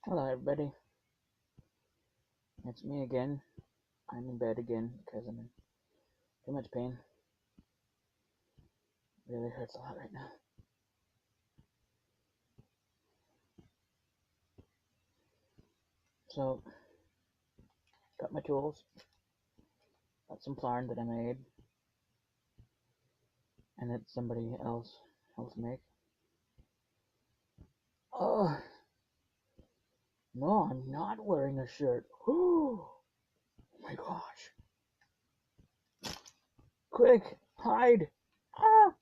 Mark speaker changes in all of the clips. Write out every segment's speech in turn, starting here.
Speaker 1: Hello, everybody. It's me again. I'm in bed again because I'm in too much pain. It really hurts a lot right now. So, got my tools. Got some plarn that I made, and that somebody else helped make. Oh, no, I'm not wearing a shirt. Oh my gosh. Quick, hide. Ah!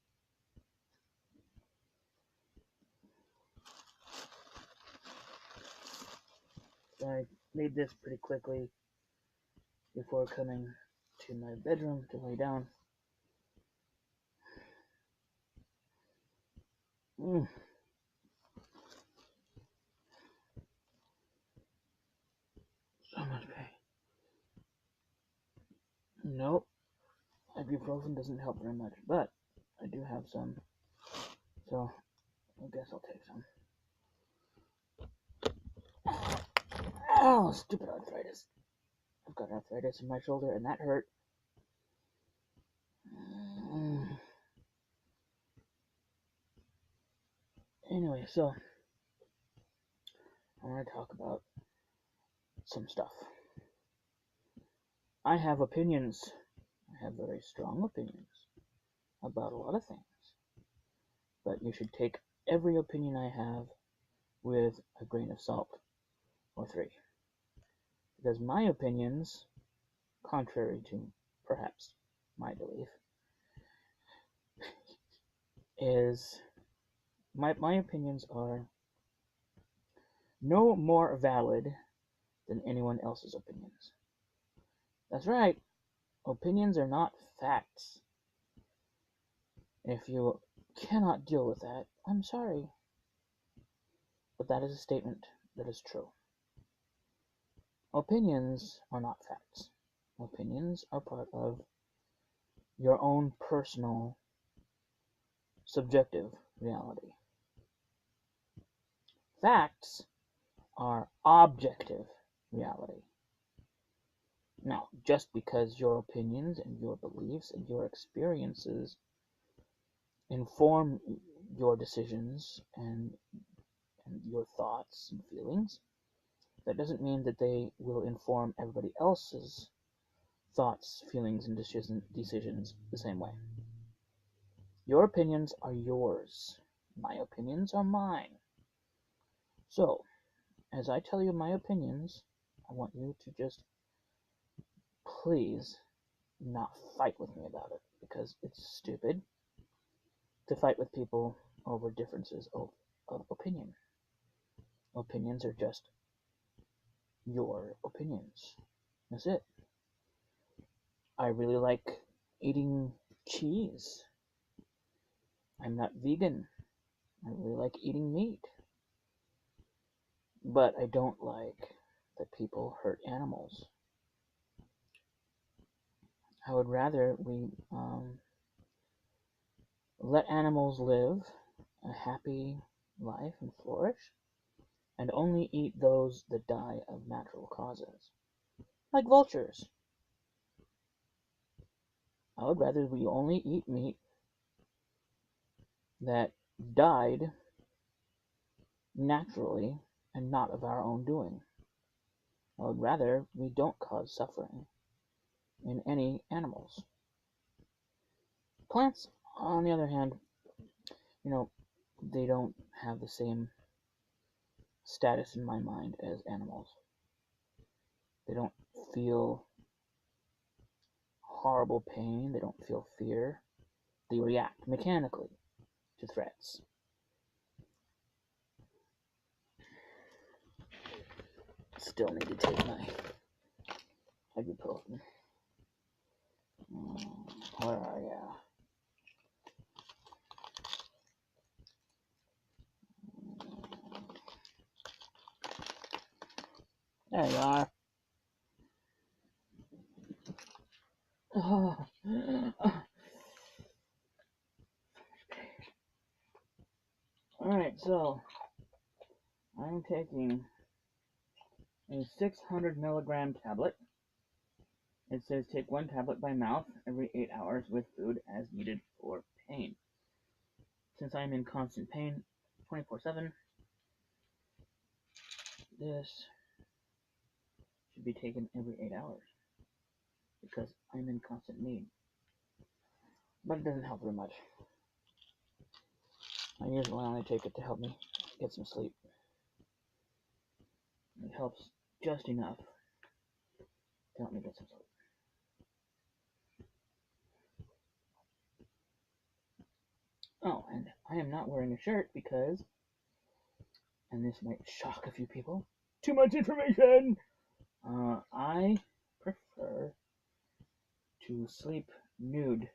Speaker 1: So I made this pretty quickly before coming to my bedroom to lay down. Mm. So much pain. Nope. Ibuprofen doesn't help very much, but I do have some, so I guess I'll take some. Oh, stupid arthritis. I've got arthritis in my shoulder, and that hurt. Anyway, so I want to talk about some stuff. I have opinions. I have very strong opinions about a lot of things. But you should take every opinion I have with a grain of salt, or 3. Because my opinions, contrary to perhaps my belief, is my opinions are no more valid than anyone else's opinions. That's right. Opinions are not facts. If you cannot deal with that, I'm sorry. But that is a statement that is true. Opinions are not facts. Opinions are part of your own personal, subjective reality. Facts are objective reality. Now, just because your opinions and your beliefs and your experiences inform your decisions and your thoughts and feelings, that doesn't mean that they will inform everybody else's thoughts, feelings, and decisions the same way. Your opinions are yours. My opinions are mine. So, as I tell you my opinions, I want you to just please not fight with me about it, because it's stupid to fight with people over differences of opinion. Opinions are just your opinions. That's it. I really like eating cheese. I'm not vegan. I really like eating meat. But I don't like that people hurt animals. I would rather we let animals live a happy life and flourish, and only eat those that die of natural causes, like vultures. I would rather we only eat meat that died naturally and not of our own doing. I would rather we don't cause suffering in any animals. Plants, on the other hand, they don't have the same status in my mind as animals. They don't feel horrible pain. They don't feel fear. They react mechanically to threats. Still need to take my ibuprofen. Where are ya? There you are. Oh. Alright, so I'm taking a 600 milligram tablet. It says take one tablet by mouth every 8 hours with food as needed for pain. Since I am in constant pain 24/7, this should be taken every 8 hours because I'm in constant need. But it doesn't help very much. I usually only take it to help me get some sleep. It helps just enough to help me get some sleep. Oh, and I am not wearing a shirt because, and this might shock a few people, too much information! I prefer to sleep nude.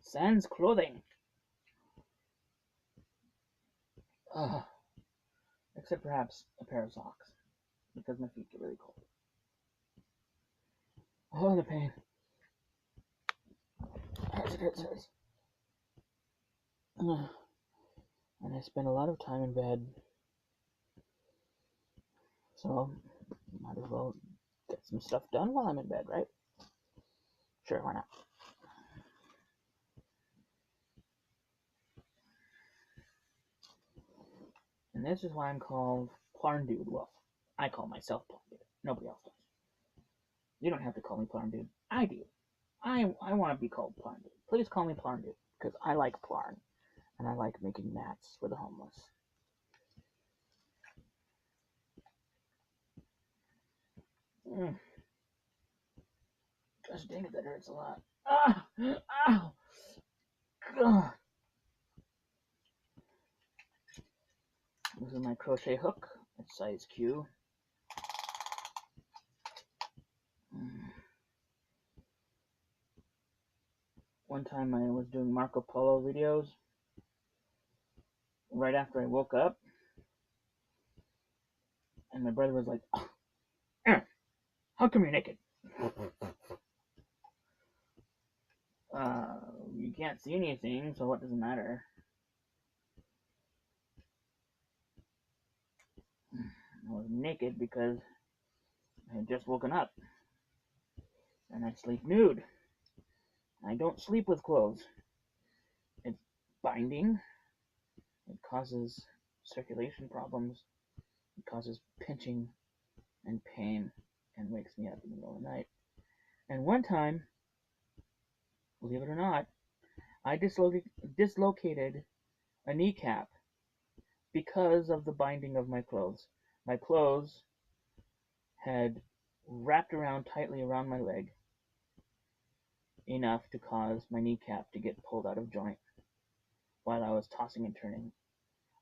Speaker 1: Sans clothing. Except perhaps a pair of socks, because my feet get really cold. Oh, the pain. It hurts. And I spend a lot of time in bed, so might as well get some stuff done while I'm in bed, right? Sure, why not? And this is why I'm called Plarndude. Well, I call myself Plarndude. Nobody else does. You don't have to call me Plarndude. I do. I want to be called Plarndude. Please call me Plarndude, because I like plarn, and I like making mats for the homeless. Gosh dang it, that hurts a lot. Ow! God. This is my crochet hook. It's size Q. One time I was doing Marco Polo videos. Right after I woke up, and my brother was like, Aaron, how come you're naked? You can't see anything, so what does it matter? I was naked because I had just woken up. And I sleep nude. I don't sleep with clothes. It's binding. It causes circulation problems. It causes pinching and pain and wakes me up in the middle of the night. And one time, believe it or not, I dislocated a kneecap because of the binding of my clothes. My clothes had wrapped around tightly around my leg enough to cause my kneecap to get pulled out of joint while I was tossing and turning.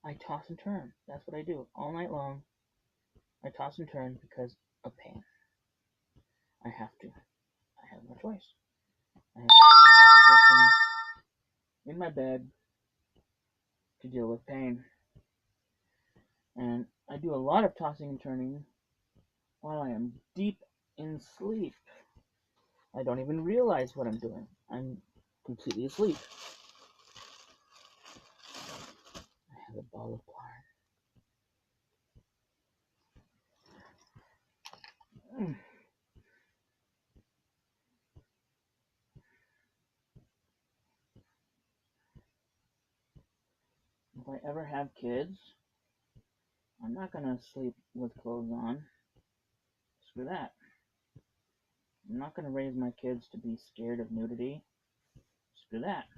Speaker 1: I toss and turn. That's what I do all night long. I toss and turn because of pain. I have to. I have no choice. I have to stay in my position in my bed to deal with pain. And I do a lot of tossing and turning while I am deep in sleep. I don't even realize what I'm doing. I'm completely asleep. I have a ball of plarn. If I ever have kids, I'm not gonna sleep with clothes on. Screw that. I'm not gonna raise my kids to be scared of nudity. Screw that.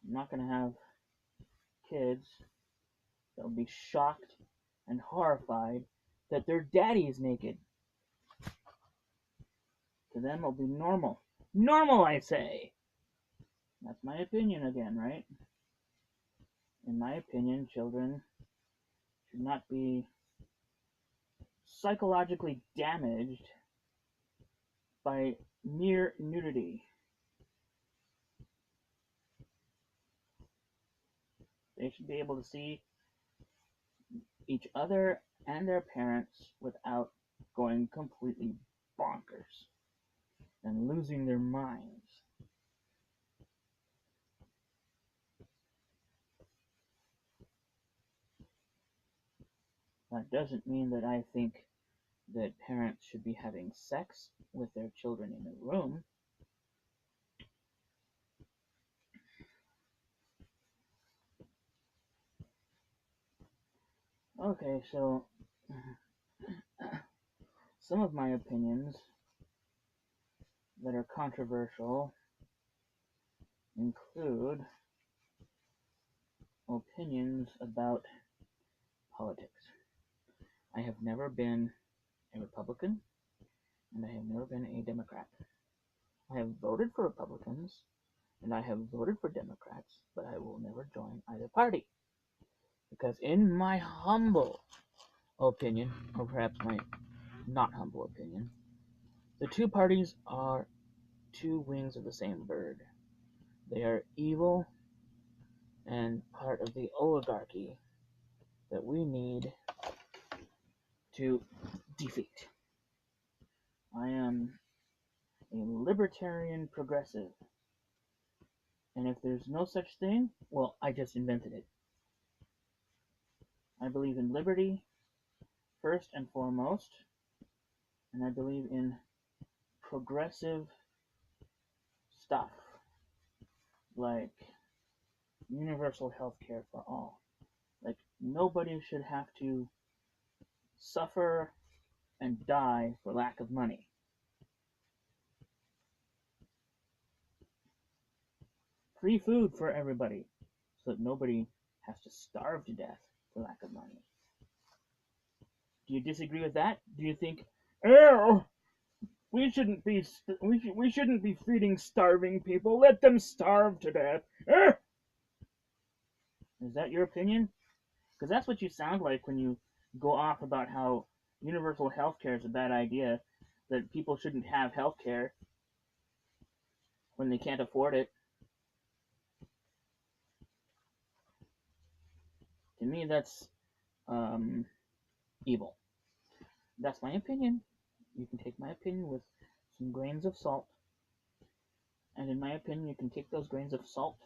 Speaker 1: I'm not gonna have kids that'll be shocked and horrified that their daddy is naked. To them, it'll be normal. Normal, I say! That's my opinion again, right? In my opinion, children should not be psychologically damaged by mere nudity. They should be able to see each other and their parents without going completely bonkers and losing their minds. That doesn't mean that I think that parents should be having sex with their children in a room. Okay, so some of my opinions that are controversial include opinions about politics. I have never been a Republican, and I have never been a Democrat. I have voted for Republicans, and I have voted for Democrats, but I will never join either party. Because in my humble opinion, or perhaps my not humble opinion, the two parties are two wings of the same bird. They are evil and part of the oligarchy that we need to defeat. I am a libertarian progressive, and if there's no such thing, well, I just invented it. I believe in liberty first and foremost, and I believe in progressive stuff like universal health care for all. Like, nobody should have to suffer and die for lack of money. Free food for everybody so that nobody has to starve to death for lack of money. Do you disagree with that? Do you think, oh, we shouldn't be feeding starving people. Let them starve to death. Is that your opinion? Because that's what you sound like when you go off about how universal health care is a bad idea, that people shouldn't have health care when they can't afford it. To me, that's evil. That's my opinion. You can take my opinion with some grains of salt. And in my opinion, you can take those grains of salt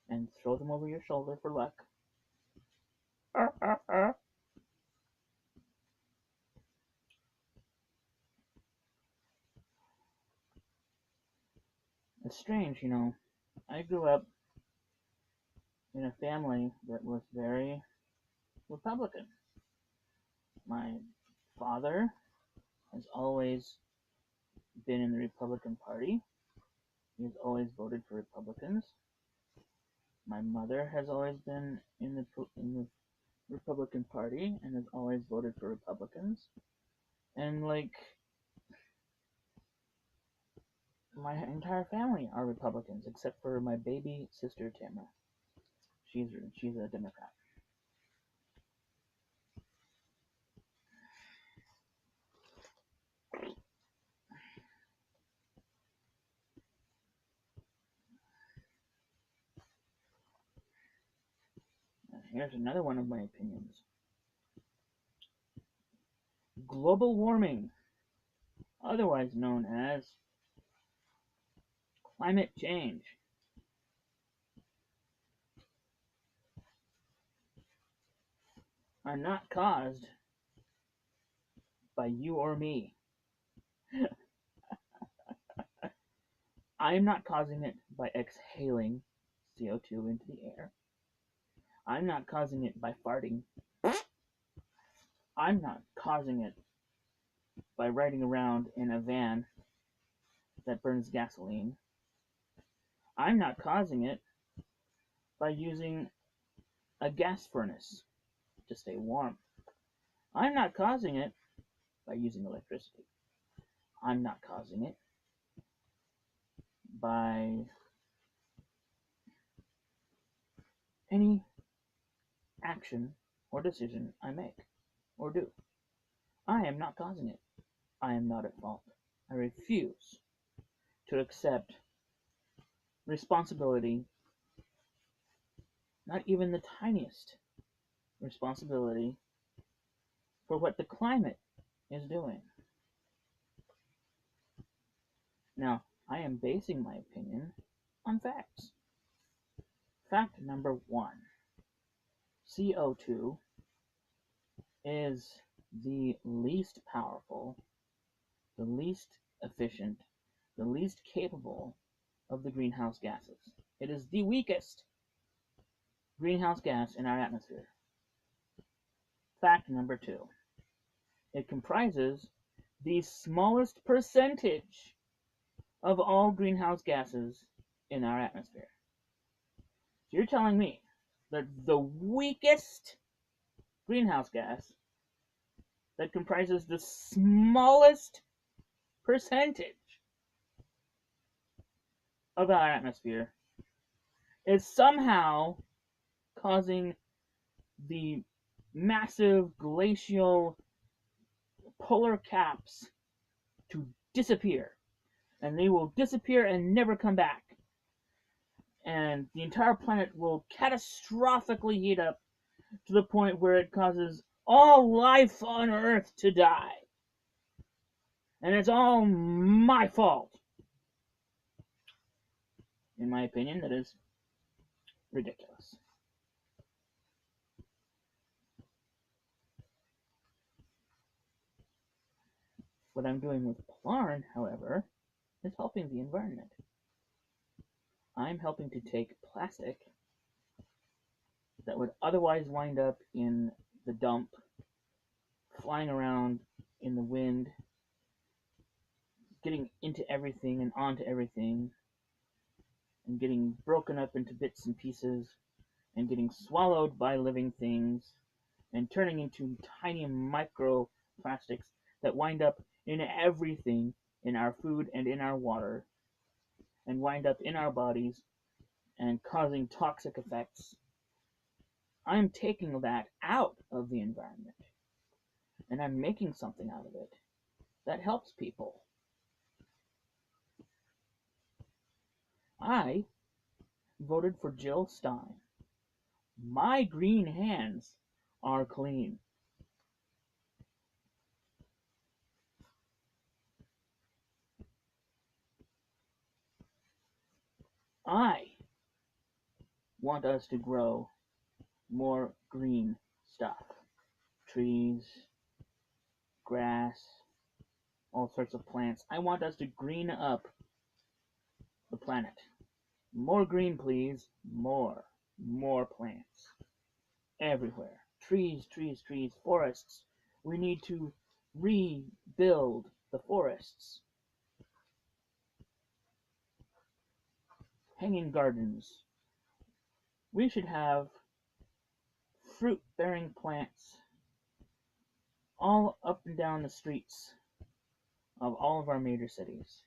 Speaker 1: and throw them over your shoulder for luck. It's strange, you know. I grew up in a family that was very Republican. My father has always been in the Republican Party. He's always voted for Republicans. My mother has always been in the Republican Party and has always voted for Republicans. And like, my entire family are Republicans except for my baby sister Tamara. She's a Democrat. Here's another one of my opinions. Global warming, otherwise known as climate change, are not caused by you or me. I am not causing it by exhaling CO2 into the air. I'm not causing it by farting. I'm not causing it by riding around in a van that burns gasoline. I'm not causing it by using a gas furnace to stay warm. I'm not causing it by using electricity. I'm not causing it by any action or decision I make or do. I am not causing it. I am not at fault. I refuse to accept responsibility, not even the tiniest responsibility, for what the climate is doing. Now, I am basing my opinion on facts. Fact number one: CO2 is the least powerful, the least efficient, the least capable of the greenhouse gases. It is the weakest greenhouse gas in our atmosphere. Fact number two, it comprises the smallest percentage of all greenhouse gases in our atmosphere. So you're telling me that the weakest greenhouse gas that comprises the smallest percentage of our atmosphere is somehow causing the massive glacial polar caps to disappear. And they will disappear and never come back. And the entire planet will catastrophically heat up to the point where it causes all life on Earth to die. And it's all my fault. In my opinion, that is ridiculous. What I'm doing with Plarn, however, is helping the environment. I'm helping to take plastic that would otherwise wind up in the dump, flying around in the wind, getting into everything and onto everything, and getting broken up into bits and pieces, and getting swallowed by living things, and turning into tiny microplastics that wind up in everything, in our food and in our water, and wind up in our bodies and causing toxic effects. I'm taking that out of the environment, and I'm making something out of it that helps people. I voted for Jill Stein. My green hands are clean. I want us to grow more green stuff. Trees, grass, all sorts of plants. I want us to green up the planet. More green, please. More. More plants. Everywhere. Trees, trees, trees. Forests. We need to rebuild the forests. Hanging gardens. We should have fruit-bearing plants all up and down the streets of all of our major cities,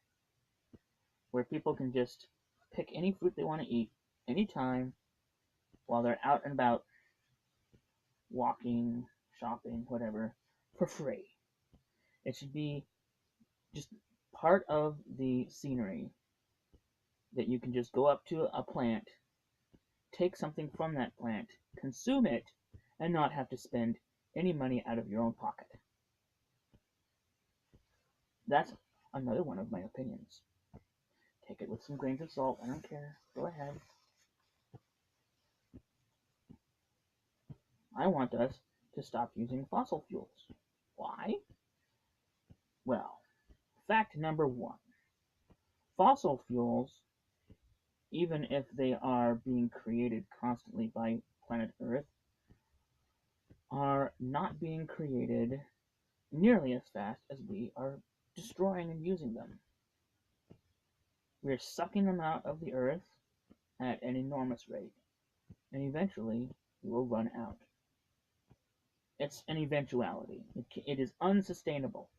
Speaker 1: where people can just pick any fruit they want to eat anytime while they're out and about walking, shopping, whatever, for free. It should be just part of the scenery that you can just go up to a plant, take something from that plant, consume it, and not have to spend any money out of your own pocket. That's another one of my opinions. Take it with some grains of salt. I don't care. Go ahead. I want us to stop using fossil fuels. Why? Well, fact number one. Fossil fuels, even if they are being created constantly by planet Earth, are not being created nearly as fast as we are destroying and using them. We're sucking them out of the Earth at an enormous rate, and eventually we will run out. It's an eventuality. It is unsustainable.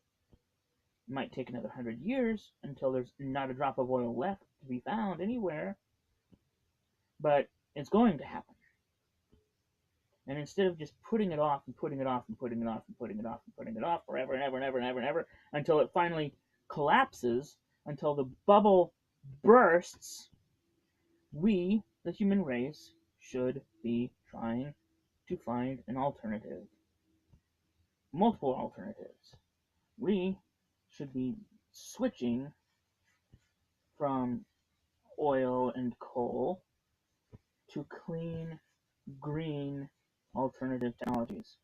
Speaker 1: It might take another 100 years until there's not a drop of oil left to be found anywhere, but it's going to happen. And instead of just putting it off and putting it off and putting it off and putting it off and putting it off forever and ever and ever and ever and ever until it finally collapses, until the bubble bursts, we, the human race, should be trying to find an alternative. Multiple alternatives. We should be switching from oil and coal to clean, green alternative technologies.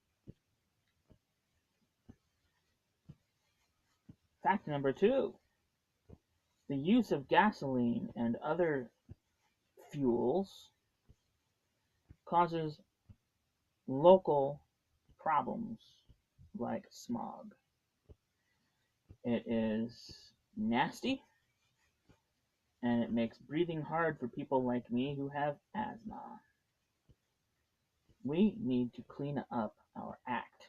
Speaker 1: Fact number 2, the use of gasoline and other fuels causes local problems like smog. It is nasty, and it makes breathing hard for people like me who have asthma. We need to clean up our act.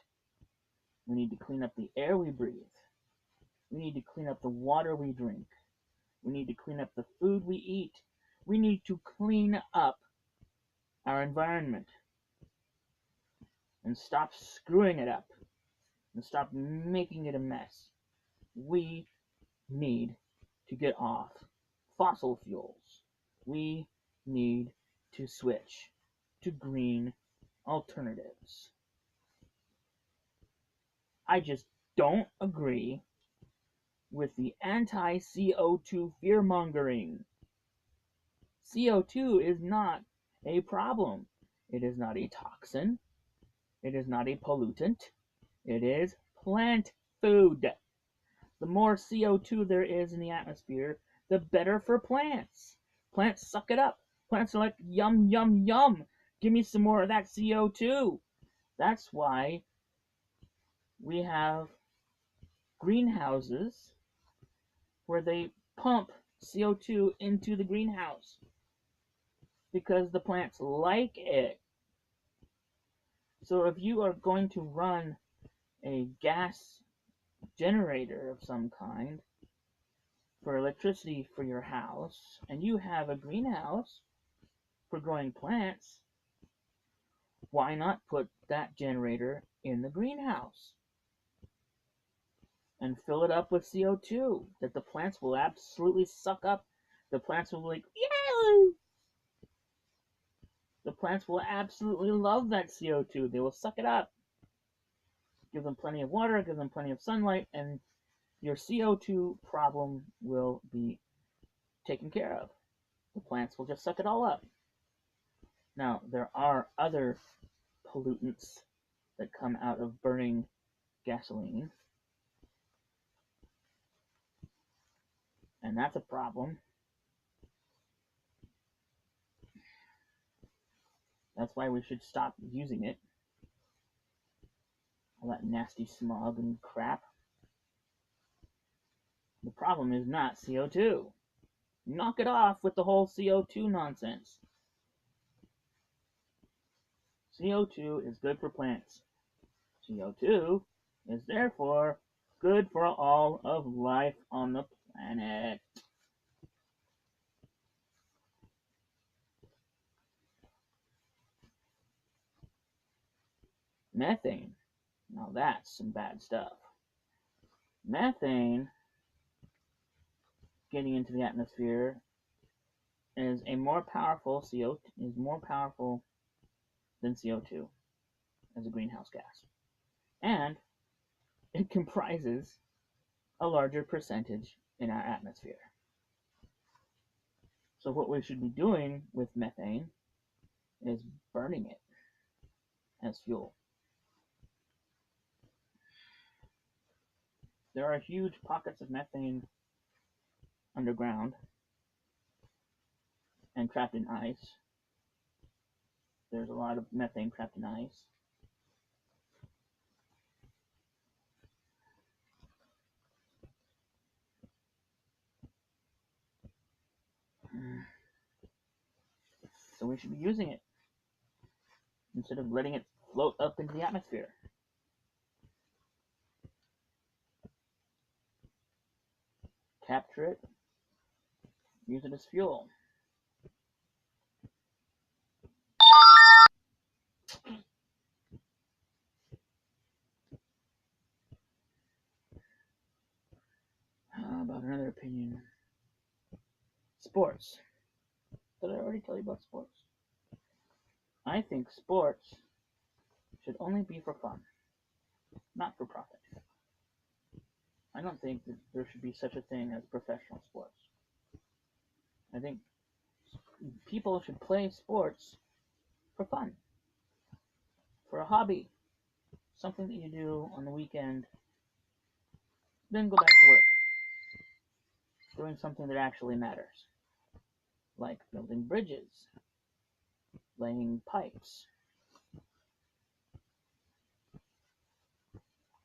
Speaker 1: We need to clean up the air we breathe. We need to clean up the water we drink. We need to clean up the food we eat. We need to clean up our environment and stop screwing it up and stop making it a mess. We need to get off fossil fuels. We need to switch to green alternatives. I just don't agree with the anti-CO2 fear-mongering. CO2 is not a problem. It is not a toxin. It is not a pollutant. It is plant food. The more CO2 there is in the atmosphere, the better for plants. Plants suck it up. Plants are like, yum, yum, yum. Give me some more of that CO2. That's why we have greenhouses where they pump CO2 into the greenhouse because the plants like it. So if you are going to run a gas generator of some kind for electricity for your house, and you have a greenhouse for growing plants, why not put that generator in the greenhouse and fill it up with CO2 that the plants will absolutely suck up? The plants will be like, yeah! The plants will absolutely love that CO2. They will suck it up. Give them plenty of water, give them plenty of sunlight, and your CO2 problem will be taken care of. The plants will just suck it all up. Now, there are other pollutants that come out of burning gasoline, and that's a problem. That's why we should stop using it. All that nasty smog and crap. The problem is not CO2. Knock it off with the whole CO2 nonsense. CO2 is good for plants. CO2 is therefore good for all of life on the planet. Methane. Now that's some bad stuff. Methane getting into the atmosphere is more powerful than CO2 as a greenhouse gas. And it comprises a larger percentage in our atmosphere. So what we should be doing with methane is burning it as fuel. There are huge pockets of methane underground and trapped in ice. There's a lot of methane trapped in ice. So we should be using it instead of letting it float up into the atmosphere. Capture it, use it as fuel. How about another opinion? Sports. Did I already tell you about sports? I think sports should only be for fun, not for profit. I don't think that there should be such a thing as professional sports. I think people should play sports for fun, for a hobby, something that you do on the weekend Then go back to work, doing something that actually matters, like building bridges, laying pipes,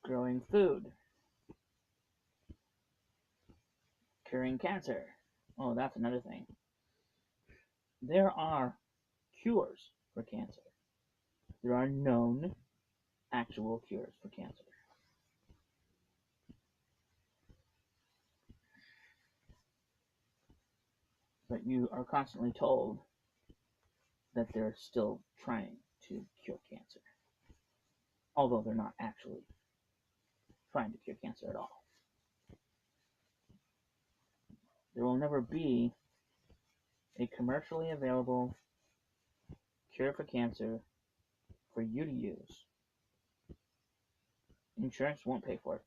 Speaker 1: growing food, curing cancer. Oh, that's another thing. There are cures for cancer. There are known actual cures for cancer. But you are constantly told that they're still trying to cure cancer, although they're not actually trying to cure cancer at all. There will never be a commercially available cure for cancer for you to use. Insurance won't pay for it,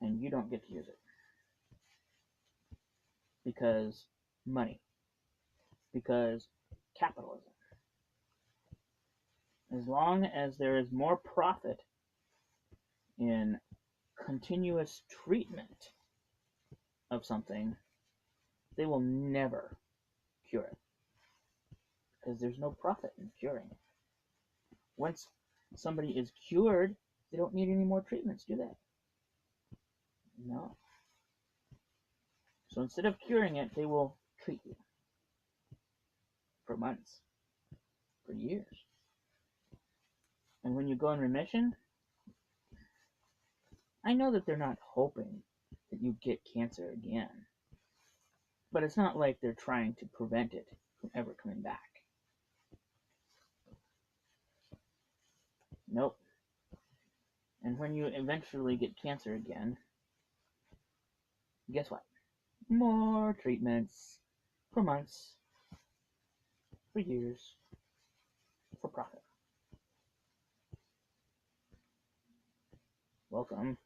Speaker 1: and you don't get to use it. Because money. Because capitalism. As long as there is more profit in continuous treatment of something, they will never cure it. Because there's no profit in curing it. Once somebody is cured, they don't need any more treatments, do they? No. So instead of curing it, they will treat you for months, for years. And when you go in remission, I know that they're not hoping that you get cancer again, but it's not like they're trying to prevent it from ever coming back. Nope. And when you eventually get cancer again, guess what? More treatments for months, for years, for profit. Welcome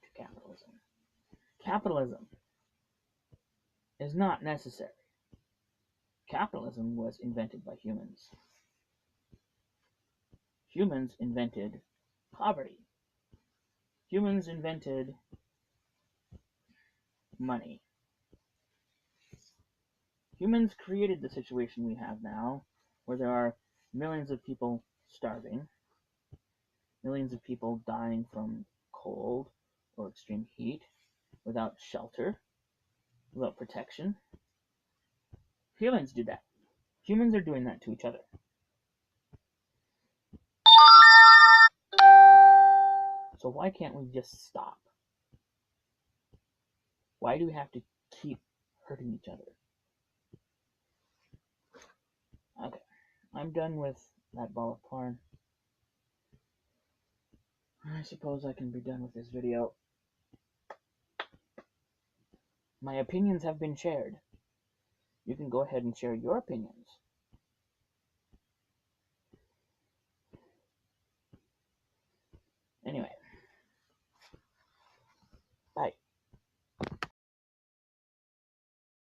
Speaker 1: to capitalism. Capitalism is not necessary. Capitalism was invented by humans. Humans invented poverty. Humans invented money. Humans created the situation we have now, where there are millions of people starving, millions of people dying from cold or extreme heat, without shelter, without protection. Humans do that. Humans are doing that to each other. So why can't we just stop? Why do we have to keep hurting each other? Okay, I'm done with that ball of plarn. I suppose I can be done with this video. My opinions have been shared. You can go ahead and share your opinions.